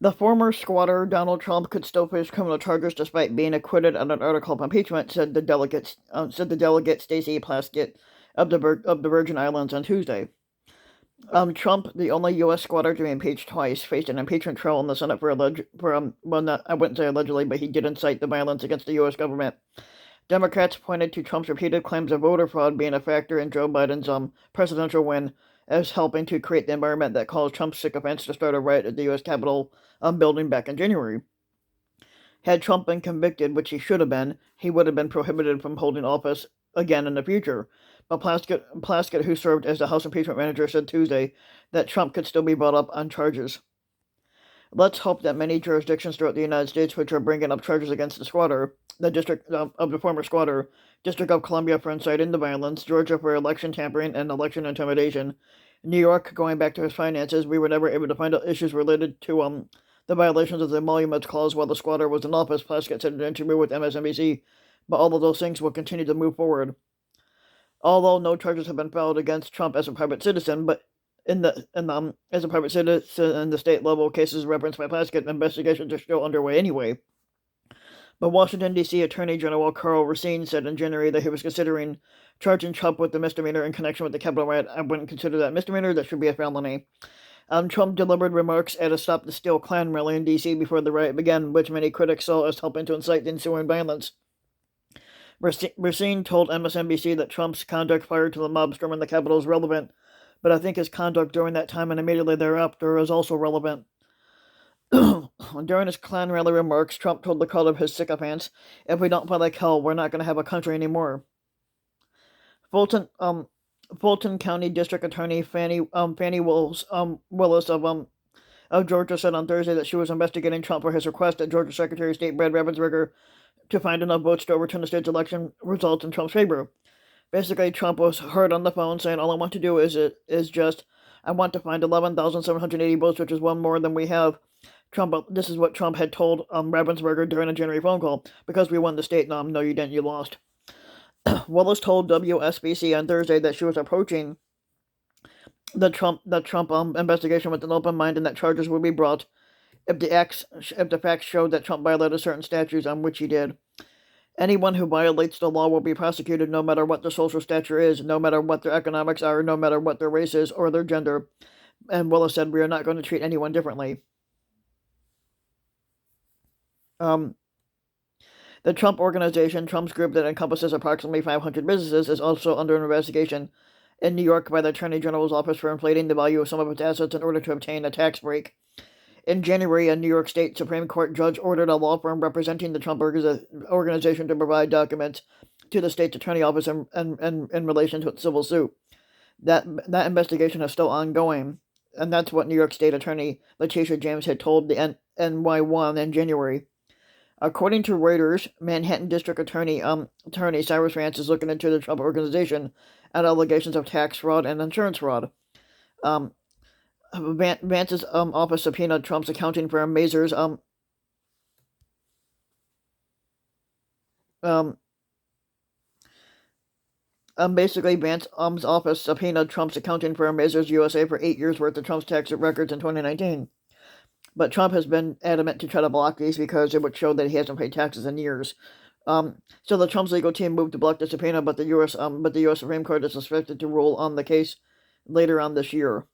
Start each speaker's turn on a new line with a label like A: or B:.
A: The former squatter, Donald Trump, could still face criminal charges despite being acquitted on an article of impeachment, said the delegate Stacey Plaskett of the Virgin Islands on Tuesday. Trump, the only U.S. squatter to be impeached twice, faced an impeachment trial in the Senate well, not, I wouldn't say allegedly, but he did incite the violence against the U.S. government. Democrats pointed to Trump's repeated claims of voter fraud being a factor in Joe Biden's presidential win as helping to create the environment that caused Trump's sycophants to start a riot at the U.S. Capitol building back in January. Had Trump been convicted, which he should have been, he would have been prohibited from holding office again in the future. But Plaskett, who served as the House impeachment manager, said Tuesday that Trump could still be brought up on charges. Let's hope that many jurisdictions throughout the United States which are bringing up charges against the squatter, the district of the former squatter, District of Columbia for inciting the violence, Georgia for election tampering and election intimidation, New York going back to his finances, we were never able to find out issues related to the violations of the emoluments clause while the squatter was in office, Plaskett said in an interview with MSNBC. But all of those things will continue to move forward. Although no charges have been filed against Trump as a private citizen, but as a private citizen in the state level cases referenced by Plaskett, investigations are still underway anyway. But Washington, D.C. Attorney General Karl Racine said in January that he was considering charging Trump with the misdemeanor in connection with the Capitol riot. I wouldn't consider that misdemeanor. That should be a felony. Trump delivered remarks at a Stop the Steal Klan rally in D.C. before the riot began, which many critics saw as helping to incite the ensuing violence. Racine told MSNBC that Trump's conduct prior to the mob storming the Capitol is relevant, but I think his conduct during that time and immediately thereafter is also relevant. During his Klan rally remarks, Trump told the crowd of his sycophants, "If we don't fight like hell, we're not going to have a country anymore." Fulton, Fulton County District Attorney Fannie Willis of Georgia said on Thursday that she was investigating Trump for his request at Georgia Secretary of State Brad Raffensperger to find enough votes to overturn the state's election results in Trump's favor. Basically, Trump was heard on the phone saying, "All I want to do is just I want to find 11,780 votes, which is one more than we have." This is what Trump had told Raffensperger during a January phone call. "Because we won the state." No, you didn't. You lost. Willis told WSBC on Thursday that she was approaching the Trump investigation with an open mind and that charges would be brought if the facts showed that Trump violated certain statutes, on which he did. Anyone who violates the law will be prosecuted no matter what their social stature is, no matter what their economics are, no matter what their race is or their gender. And Willis said, "We are not going to treat anyone differently." The Trump Organization, Trump's group that encompasses approximately 500 businesses, is also under investigation in New York by the Attorney General's office for inflating the value of some of its assets in order to obtain a tax break. In January, a New York State Supreme Court judge ordered a law firm representing the Trump Organization to provide documents to the state's attorney office in relation to its civil suit. That investigation is still ongoing, and that's what New York State Attorney Letitia James had told the NY1 in January. According to Reuters, Manhattan District Attorney Cyrus Vance is looking into the Trump Organization and allegations of tax fraud and insurance fraud. Vance's office subpoenaed Trump's accounting firm Mazars basically Vance's office subpoenaed Trump's accounting firm Mazars USA for 8 years worth of Trump's tax records in 2019. But Trump has been adamant to try to block these because it would show that he hasn't paid taxes in years. So the Trump's legal team moved to block the subpoena, but the U.S. Supreme Court is expected to rule on the case later on this year.